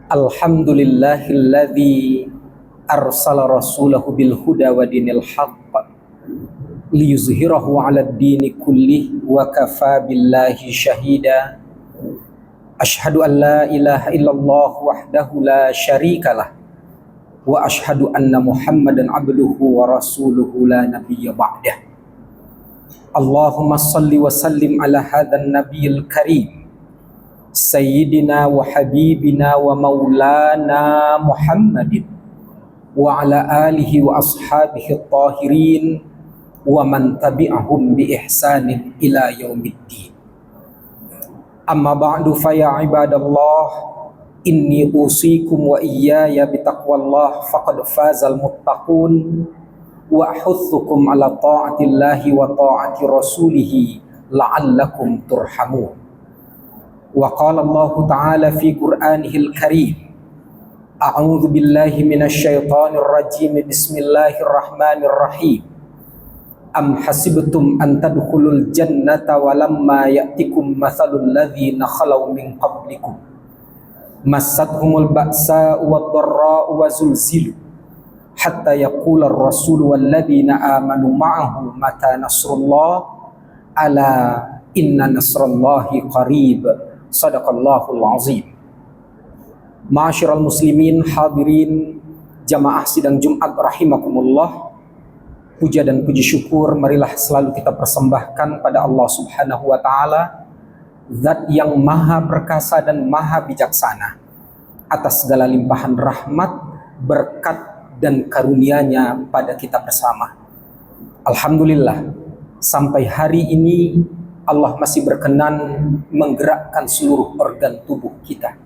Alhamdulillahilladzi arsala rasulahu bil huda wa dinil haqq liyuzhirahu 'alad dini kullih wa kafa billahi syahida. Asyhadu an la ilaha illallah wahdahu la syarikalah wa asyhadu anna Muhammadan abduhu wa rasuluhu la nabiyya ba'dah. Allahumma salli wa sallim ala hadzal nabiyil karim Sayyidina wa habibina wa maulana Muhammadin wa ala alihi wa ashabihi at-tahirin wa man tabi'ahum bi ihsanin ila yaumiddin. Amma ba'du fa ya ibadallah, inni usikum wa iyaya bitaqwallah faqad fazal muttaqun wa ahuthukum ala ta'atillahi wa ta'ati rasulih la'allakum turhamun. Wa qala Allah ta'ala fi Qur'anihil Karim, a'udzu billahi minasy syaithanir rajim, bismillahirrahmanirrahim. Am hasibtum an tadkhulul jannata wa lamma ya'tikum mathalul ladzina khalaw min qablikum massathumul ba'sa'u wad-dharra'u wa zulzilu hatta yaqula ar-rasulu wal ladzina amanu ma'ahu mata nasrullah ala inna nasrallahi qarib. Sadaqallahul azim. Ma'asyiral muslimin, hadirin jamaah sidang Jumat rahimakumullah. Puja dan puji syukur marilah selalu kita persembahkan pada Allah Subhanahu wa taala, Zat yang maha perkasa dan maha bijaksana, atas segala limpahan rahmat, berkat dan karunia-Nya pada kita bersama. Alhamdulillah, sampai hari ini Allah masih berkenan menggerakkan seluruh organ tubuh kita,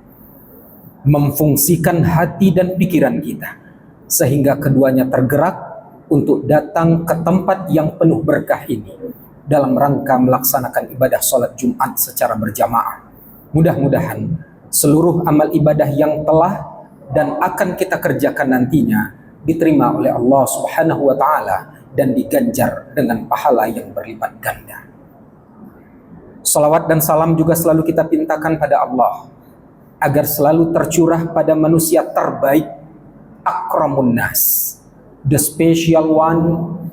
memfungsikan hati dan pikiran kita, sehingga keduanya tergerak untuk datang ke tempat yang penuh berkah ini dalam rangka melaksanakan ibadah sholat Jumat secara berjamaah. Mudah-mudahan seluruh amal ibadah yang telah dan akan kita kerjakan nantinya diterima oleh Allah Subhanahu wa ta'ala dan diganjar dengan pahala yang berlipat ganda. Salawat dan salam juga selalu kita pintakan pada Allah agar selalu tercurah pada manusia terbaik, akramun nas, the special one,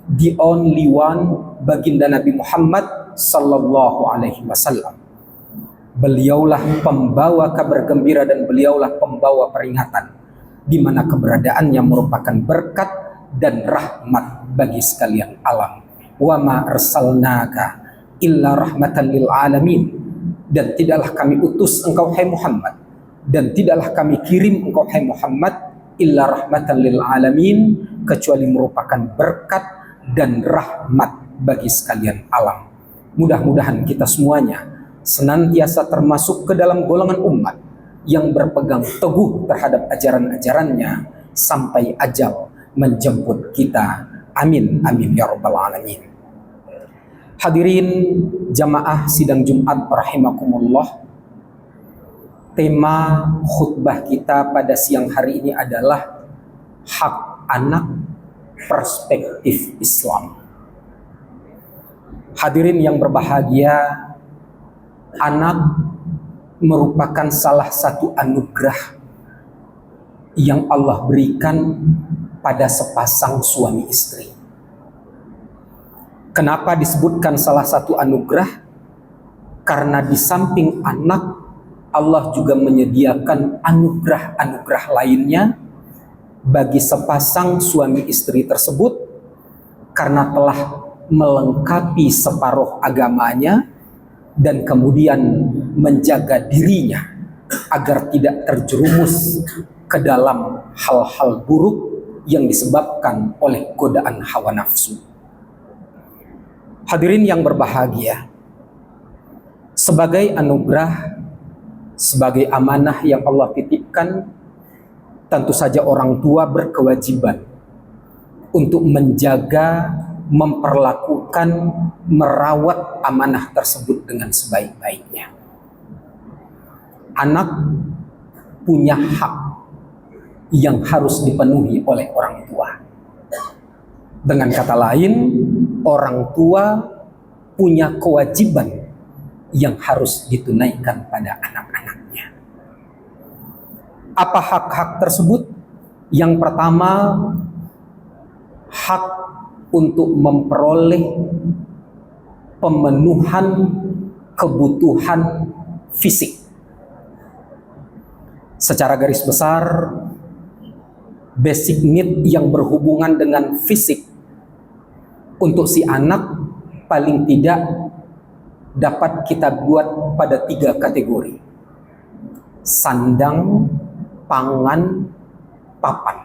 the only one, baginda Nabi Muhammad sallallahu alaihi wasallam. Beliaulah pembawa kabar gembira dan beliaulah pembawa peringatan, di mana keberadaannya merupakan berkat dan rahmat bagi sekalian alam. Wa ma arsalnaka illa rahmatan lil alamin, dan tidaklah kami utus engkau hai Muhammad, dan tidaklah kami kirim engkau hai Muhammad illa rahmatan lil alamin, kecuali merupakan berkat dan rahmat bagi sekalian alam. Mudah-mudahan kita semuanya senantiasa termasuk ke dalam golongan umat yang berpegang teguh terhadap ajaran-ajarannya sampai ajal menjemput kita. Amin amin ya rabbal alamin. Hadirin jamaah sidang Jumat rahimakumullah. Tema khutbah kita pada siang hari ini adalah hak anak, perspektif Islam. Hadirin yang berbahagia, anak merupakan salah satu anugerah yang Allah berikan pada sepasang suami istri. Kenapa disebutkan salah satu anugerah? Karena di samping anak, Allah juga menyediakan anugerah-anugerah lainnya bagi sepasang suami istri tersebut, karena telah melengkapi separuh agamanya dan kemudian menjaga dirinya agar tidak terjerumus ke dalam hal-hal buruk yang disebabkan oleh godaan hawa nafsu. Hadirin yang berbahagia, sebagai anugerah, sebagai amanah yang Allah titipkan, tentu saja orang tua berkewajiban untuk menjaga, memperlakukan, merawat amanah tersebut dengan sebaik-baiknya. Anak punya hak yang harus dipenuhi oleh orang tua. Dengan kata lain, orang tua punya kewajiban yang harus ditunaikan pada anak-anaknya. Apa hak-hak tersebut? Yang pertama, hak untuk memperoleh pemenuhan kebutuhan fisik. Secara garis besar, basic need yang berhubungan dengan fisik untuk si anak paling tidak dapat kita buat pada 3 kategori: sandang, pangan, papan.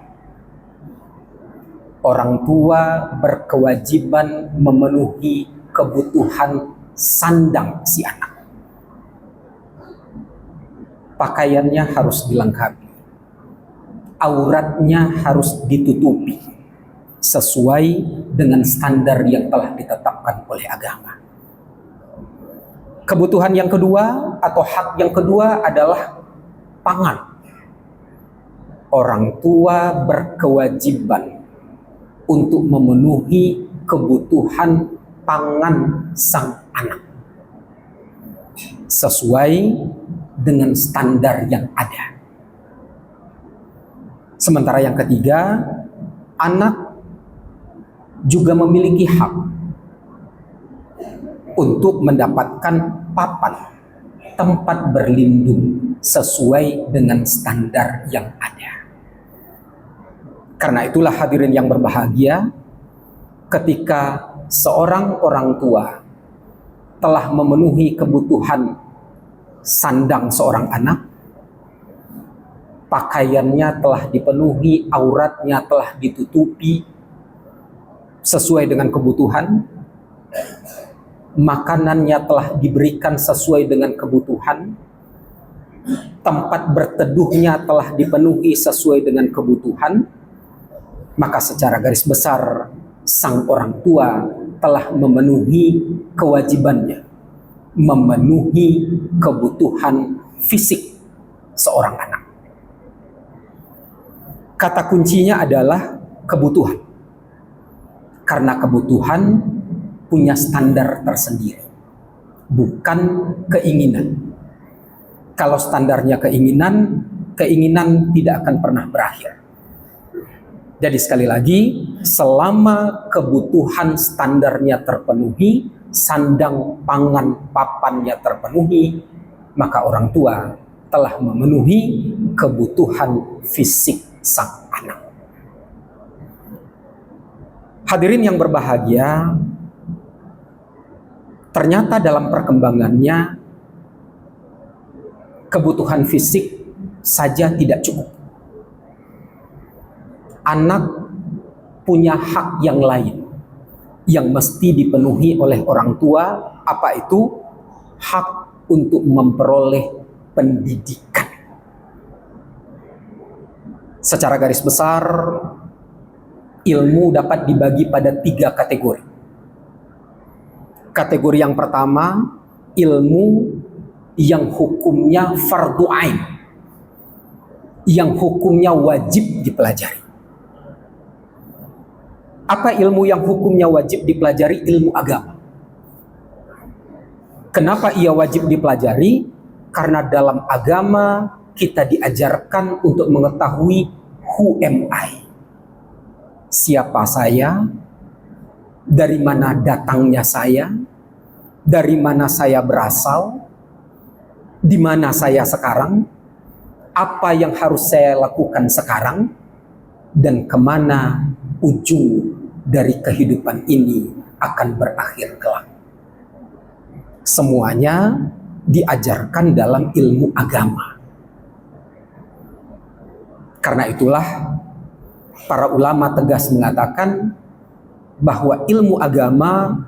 Orang tua berkewajiban memenuhi kebutuhan sandang si anak. Pakaiannya harus dilengkapi, auratnya harus ditutupi sesuai dengan standar yang telah ditetapkan oleh agama. Kebutuhan yang kedua atau hak yang kedua adalah pangan. Orang tua berkewajiban untuk memenuhi kebutuhan pangan sang anak sesuai dengan standar yang ada. Sementara yang ketiga, anak juga memiliki hak untuk mendapatkan papan, tempat berlindung sesuai dengan standar yang ada. Karena itulah hadirin yang berbahagia, ketika seorang orang tua telah memenuhi kebutuhan sandang seorang anak, pakaiannya telah dipenuhi, auratnya telah ditutupi sesuai dengan kebutuhan, makanannya telah diberikan sesuai dengan kebutuhan, tempat berteduhnya telah dipenuhi sesuai dengan kebutuhan, maka secara garis besar sang orang tua telah memenuhi kewajibannya, memenuhi kebutuhan fisik seorang anak. Kata kuncinya adalah kebutuhan. Karena kebutuhan punya standar tersendiri, bukan keinginan. Kalau standarnya keinginan, keinginan tidak akan pernah berakhir. Jadi sekali lagi, selama kebutuhan standarnya terpenuhi, sandang, pangan, papannya terpenuhi, maka orang tua telah memenuhi kebutuhan fisik sang anak. Hadirin yang berbahagia, ternyata dalam perkembangannya kebutuhan fisik saja tidak cukup. Anak punya hak yang lain yang mesti dipenuhi oleh orang tua. Apa itu? Hak untuk memperoleh pendidikan. Secara garis besar, ilmu dapat dibagi pada 3 kategori. Kategori yang pertama, ilmu yang hukumnya fardhu ain, yang hukumnya wajib dipelajari. Apa ilmu yang hukumnya wajib dipelajari? Ilmu agama. Kenapa ia wajib dipelajari? Karena dalam agama kita diajarkan untuk mengetahui who am I? Siapa saya? Dari mana datangnya saya? Dari mana saya berasal? Di mana saya sekarang? Apa yang harus saya lakukan sekarang? Dan kemana ujung dari kehidupan ini akan berakhir kelak? Semuanya diajarkan dalam ilmu agama. Karena itulah para ulama tegas mengatakan bahwa ilmu agama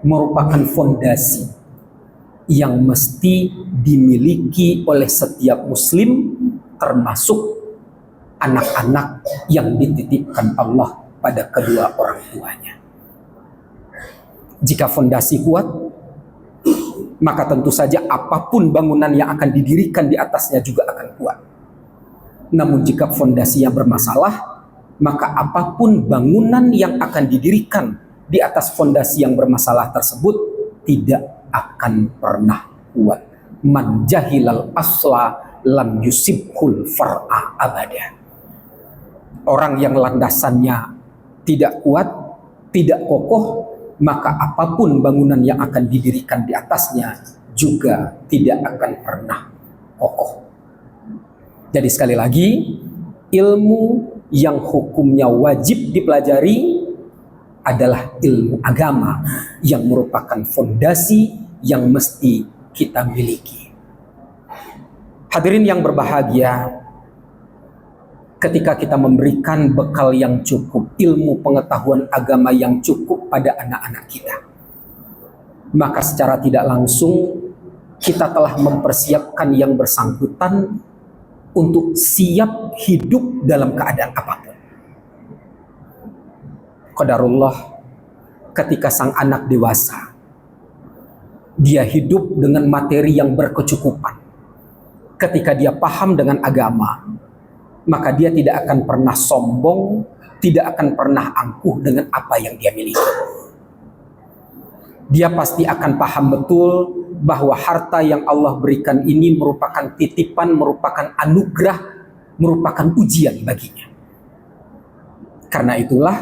merupakan fondasi yang mesti dimiliki oleh setiap muslim, termasuk anak-anak yang dititipkan Allah pada kedua orang tuanya. Jika fondasi kuat, maka tentu saja apapun bangunan yang akan didirikan di atasnya juga akan kuat. Namun jika fondasinya bermasalah, maka apapun bangunan yang akan didirikan di atas fondasi yang bermasalah tersebut tidak akan pernah kuat. Man jahilal asla lam yusibhul far'a abada. Orang yang landasannya tidak kuat, tidak kokoh, maka apapun bangunan yang akan didirikan di atasnya juga tidak akan pernah kokoh. Jadi sekali lagi, ilmu yang hukumnya wajib dipelajari adalah ilmu agama yang merupakan fondasi yang mesti kita miliki. Hadirin yang berbahagia, ketika kita memberikan bekal yang cukup, ilmu pengetahuan agama yang cukup pada anak-anak kita, maka secara tidak langsung kita telah mempersiapkan yang bersangkutan untuk siap hidup dalam keadaan apapun. Qadarullah, ketika sang anak dewasa, dia hidup dengan materi yang berkecukupan. Ketika dia paham dengan agama, maka dia tidak akan pernah sombong, tidak akan pernah angkuh dengan apa yang dia miliki. Dia pasti akan paham betul bahwa harta yang Allah berikan ini merupakan titipan, merupakan anugerah, merupakan ujian baginya. Karena itulah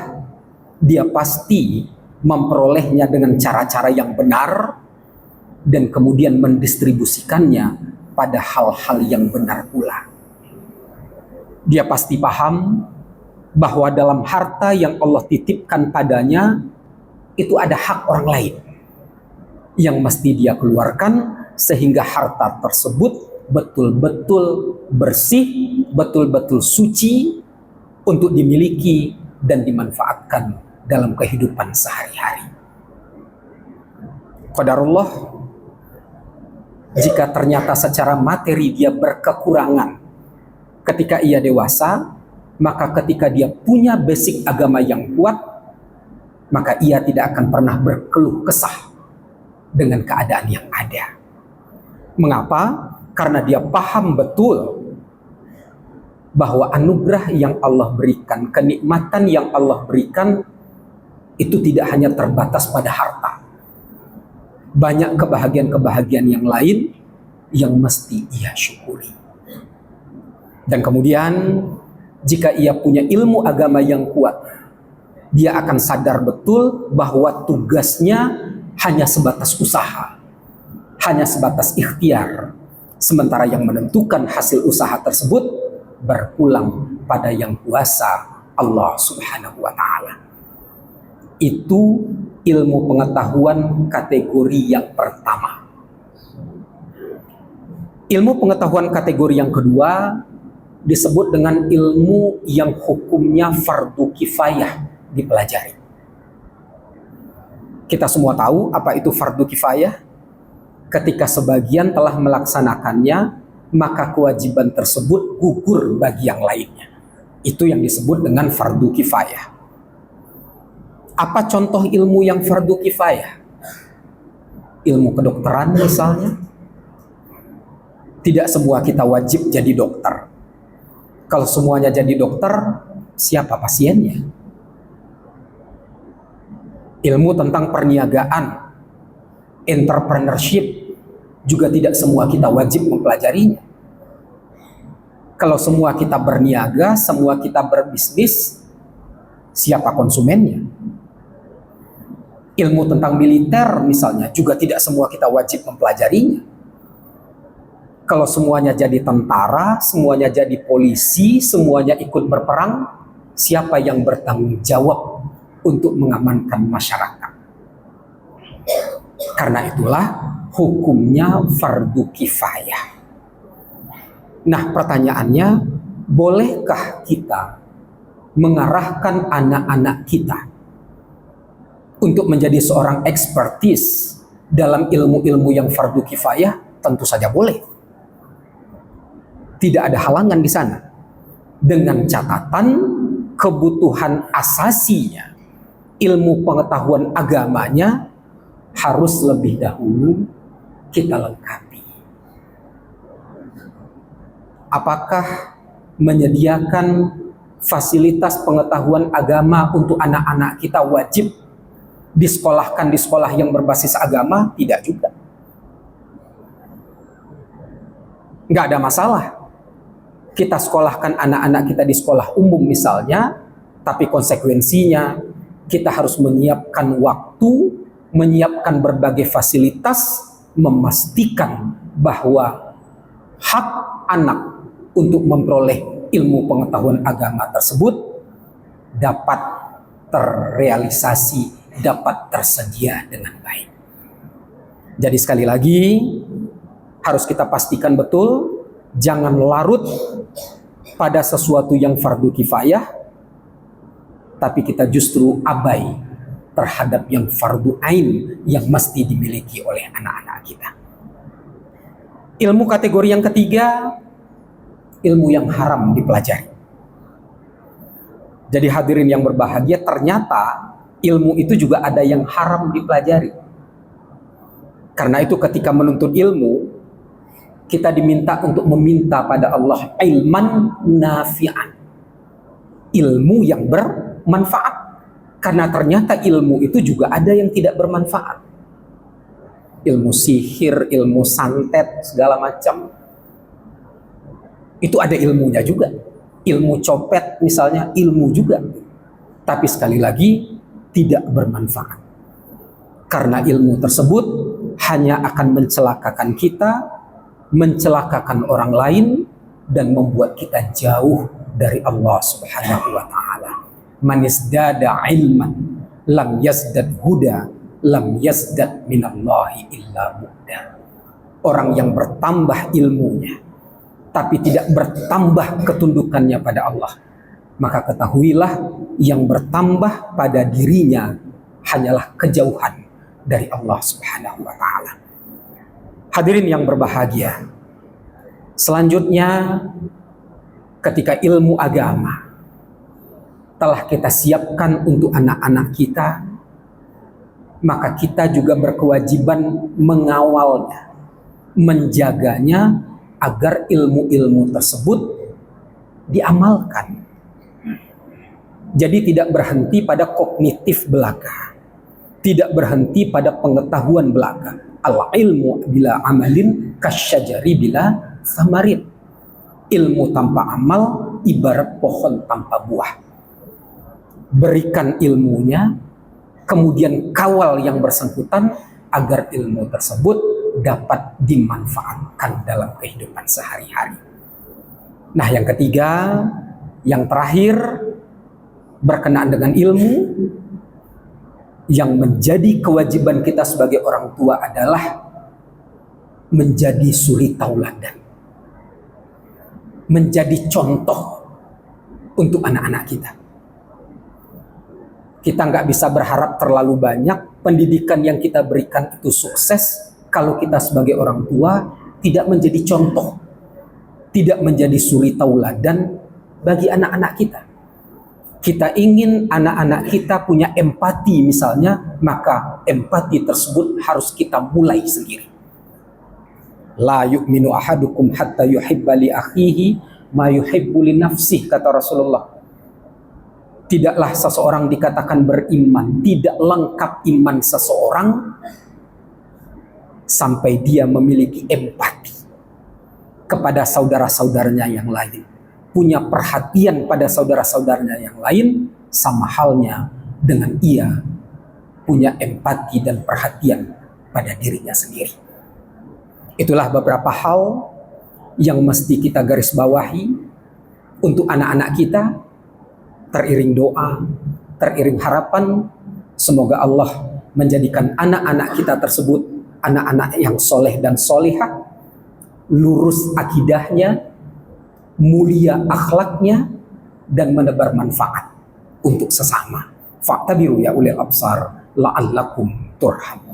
dia pasti memperolehnya dengan cara-cara yang benar dan kemudian mendistribusikannya pada hal-hal yang benar pula. Dia pasti paham bahwa dalam harta yang Allah titipkan padanya itu ada hak orang lain yang mesti dia keluarkan sehingga harta tersebut betul-betul bersih, betul-betul suci untuk dimiliki dan dimanfaatkan dalam kehidupan sehari-hari. Qadarullah, jika ternyata secara materi dia berkekurangan ketika ia dewasa, maka ketika dia punya basic agama yang kuat, maka ia tidak akan pernah berkeluh kesah dengan keadaan yang ada. Mengapa? Karena dia paham betul bahwa anugerah yang Allah berikan, kenikmatan yang Allah berikan itu tidak hanya terbatas pada harta. Banyak kebahagiaan-kebahagiaan yang lain yang mesti ia syukuri. Dan kemudian jika ia punya ilmu agama yang kuat, dia akan sadar betul bahwa tugasnya hanya sebatas usaha, hanya sebatas ikhtiar, sementara yang menentukan hasil usaha tersebut berpulang pada yang kuasa, Allah Subhanahu wa Ta'ala. Itu ilmu pengetahuan kategori yang pertama. Ilmu pengetahuan kategori yang kedua disebut dengan ilmu yang hukumnya fardu kifayah dipelajari. Kita semua tahu apa itu fardu kifayah. Ketika sebagian telah melaksanakannya, maka kewajiban tersebut gugur bagi yang lainnya. Itu yang disebut dengan fardu kifayah. Apa contoh ilmu yang fardu kifayah? Ilmu kedokteran misalnya. Tidak semua kita wajib jadi dokter. Kalau semuanya jadi dokter, siapa pasiennya? Ilmu tentang perniagaan, entrepreneurship, juga tidak semua kita wajib mempelajarinya. Kalau semua kita berniaga, semua kita berbisnis, siapa konsumennya? Ilmu tentang militer misalnya, juga tidak semua kita wajib mempelajarinya. Kalau semuanya jadi tentara, semuanya jadi polisi, semuanya ikut berperang, siapa yang bertanggung jawab untuk mengamankan masyarakat? Karena itulah hukumnya fardu kifayah. Nah, pertanyaannya, bolehkah kita mengarahkan anak-anak kita untuk menjadi seorang ekspertis dalam ilmu-ilmu yang fardu kifayah? Tentu saja boleh. Tidak ada halangan di sana. Dengan catatan kebutuhan asasinya, ilmu pengetahuan agamanya harus lebih dahulu kita lengkapi. Apakah menyediakan fasilitas pengetahuan agama untuk anak-anak kita wajib disekolahkan di sekolah yang berbasis agama? Tidak juga. Nggak Nggak ada masalah kita sekolahkan anak-anak kita di sekolah umum misalnya, tapi konsekuensinya kita harus menyiapkan waktu, menyiapkan berbagai fasilitas, memastikan bahwa hak anak untuk memperoleh ilmu pengetahuan agama tersebut dapat terrealisasi, dapat tersedia dengan baik. Jadi sekali lagi harus kita pastikan betul, jangan larut pada sesuatu yang fardu kifayah, tapi kita justru abai terhadap yang fardu ain yang mesti dimiliki oleh anak-anak kita. Ilmu kategori yang ketiga, ilmu yang haram dipelajari. Jadi hadirin yang berbahagia, ternyata ilmu itu juga ada yang haram dipelajari. Karena itu ketika menuntut ilmu, kita diminta untuk meminta pada Allah ilman nafi'an, ilmu yang bermanfaat. Karena ternyata ilmu itu juga ada yang tidak bermanfaat. Ilmu sihir, ilmu santet, segala macam. Itu ada ilmunya juga. Ilmu copet misalnya, ilmu juga. Tapi sekali lagi, tidak bermanfaat. Karena ilmu tersebut hanya akan mencelakakan kita, mencelakakan orang lain, dan membuat kita jauh dari Allah Subhanahu wa ta'ala. Man yazdada ilman lam yazdad huda lam yazdad minallahi illa bu'da. Orang yang bertambah ilmunya tapi tidak bertambah ketundukannya pada Allah, maka ketahuilah yang bertambah pada dirinya hanyalah kejauhan dari Allah Subhanahu wa ta'ala. Hadirin yang berbahagia, selanjutnya ketika ilmu agama telah kita siapkan untuk anak-anak kita, maka kita juga berkewajiban mengawalnya, menjaganya agar ilmu-ilmu tersebut diamalkan. Jadi tidak berhenti pada kognitif belaka, tidak berhenti pada pengetahuan belaka. Al-ilmu bila amalin kasyajari bila samarin. Ilmu tanpa amal ibarat pohon tanpa buah. Berikan ilmunya, kemudian kawal yang bersangkutan agar ilmu tersebut dapat dimanfaatkan dalam kehidupan sehari-hari. Nah, yang ketiga, yang terakhir berkenaan dengan ilmu, yang menjadi kewajiban kita sebagai orang tua adalah menjadi suri tauladan, menjadi contoh untuk anak-anak kita. Kita nggak bisa berharap terlalu banyak pendidikan yang kita berikan itu sukses kalau kita sebagai orang tua tidak menjadi contoh, tidak menjadi suri tauladan bagi anak-anak kita. Kita ingin anak-anak kita punya empati misalnya, maka empati tersebut harus kita mulai sendiri. La yu'minu ahadukum hatta yuhibba li akhihi ma yuhibbu li nafsihi, kata Rasulullah. Tidaklah seseorang dikatakan beriman, tidak lengkap iman seseorang sampai dia memiliki empati kepada saudara-saudaranya yang lain, punya perhatian pada saudara-saudaranya yang lain, sama halnya dengan ia punya empati dan perhatian pada dirinya sendiri. Itulah beberapa hal yang mesti kita garis bawahi untuk anak-anak kita, teriring doa, teriring harapan, semoga Allah menjadikan anak-anak kita tersebut anak-anak yang soleh dan solihah, lurus akidahnya, mulia akhlaknya, dan menebar manfaat untuk sesama. Fa'tabiru ya ulil absar la'allakum turhamun.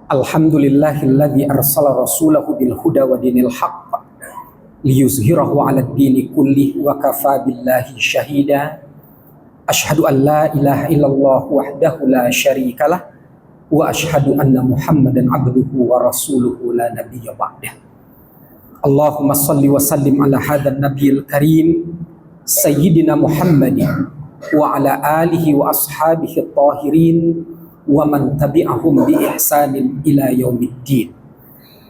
Alhamdulillahilladzi arsala rasulahu bil huda wa dinil haqq liyuzhirahu 'alad dini kullih wa kafa billahi syahida. Asyhadu an la ilaha illallah wahdahu la syarikalah wa ashhadu anna Muhammadan abduhu wa rasuluhu la nabiyya ba'dah. Allahumma salli wa sallim ala hadzal nabiyil karim sayyidina Muhammadin wa ala alihi wa ashabihi tahirin wa man tabi'ahum bi ihsanin ila yaumiddin.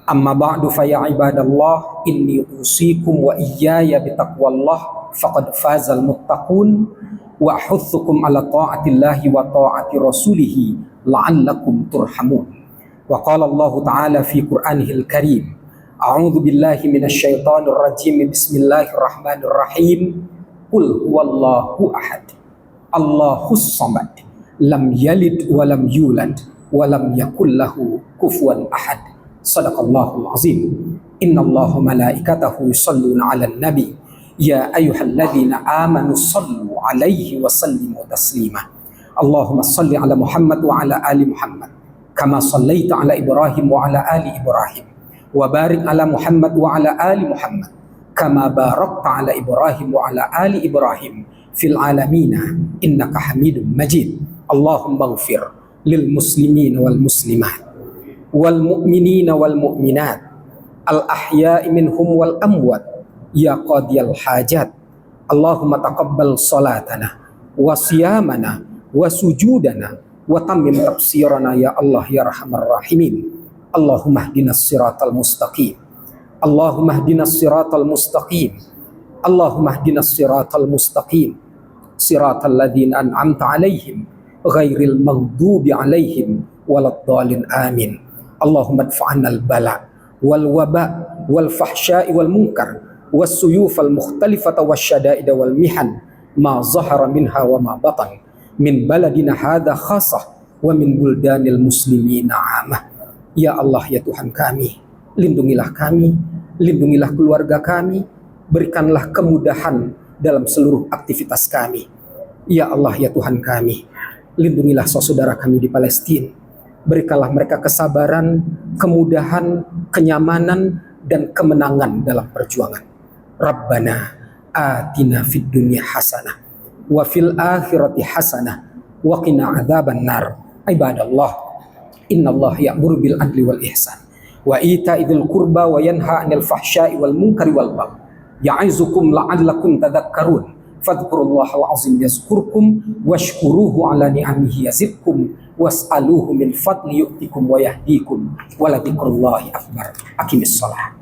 Amma ba'du, fa ya ibadallah, inni usikum wa iyaya bitaqwallah faqad fazal muttaqun wa ahuthukum ala ta'atillahi wa ta'ati rasulih la'allakum turhamun. Wa qala Allah ta'ala fi Qur'anihil Karim, a'udzu billahi minasy syaithanir rajim, bismillahirrahmanirrahim, qul huwallahu ahad, Allahus samad, lam yalid wa lam yulad wa lam yakul lahu kufuwan ahad. Sadaqallahul azim. Innallaha malaikatahu yusholluna 'alan nabi ya ayyuhalladzina amanu shallu 'alaihi wa sallimu taslima. Allahumma shalli 'ala Muhammad wa 'ala ali Muhammad kama shallaita 'ala Ibrahim wa 'ala ali Ibrahim wa barik 'ala Muhammad wa 'ala ali Muhammad kama barakta 'ala Ibrahim wa 'ala ali Ibrahim fil 'alamina innaka Hamidum Majid. Allahumma ighfir lil muslimin wal muslimat wal mu'minina wal mu'minat al ahya'i minhum wal amwat ya qadiyal hajat. Allahumma taqabbal salatana wa siyamana wa sujudana wa tammim tafsirana ya Allah ya arhamar rahimin. Allahumma ihdinas siratal mustaqim, Allahumma ihdinas siratal mustaqim, Allahumma ihdinas siratal mustaqim, siratal ladzina an'amta 'alaihim ghairil maghdubi 'alaihim waladdallin. Amin. Allahumma adfa'anal bala wal waba wal fahsya'i wal munkar wassuyufal mukhtalifata wasyada'ida wal mihan ma zahara minha wa ma batan min baladina hadha khasah wa min buldanil muslimina amah. Ya Allah, ya Tuhan kami, lindungilah kami, lindungilah keluarga kami, berikanlah kemudahan dalam seluruh aktivitas kami. Ya Allah, ya Tuhan kami, lindungilah saudara kami di Palestina, berikanlah mereka kesabaran, kemudahan, kenyamanan, dan kemenangan dalam perjuangan. Rabbana atina fid dunya hasanah wa fil akhirati hasanah wa qina adzaban nar. Ibadallah, innallaha ya'muru bil adli wal ihsan wa ita'idil qurba wa yanha 'anil fahsya'i wal munkari wal baghi ya'izukum la'allakum tadhakkarun. Fadhkurullahal azim yazkurkum washkuruhu 'ala ni'amihi yazidkum was'aluhu min fadli yu'tikum wa yahdikum wa la dzikrullahi akbar. Aqimis shalah.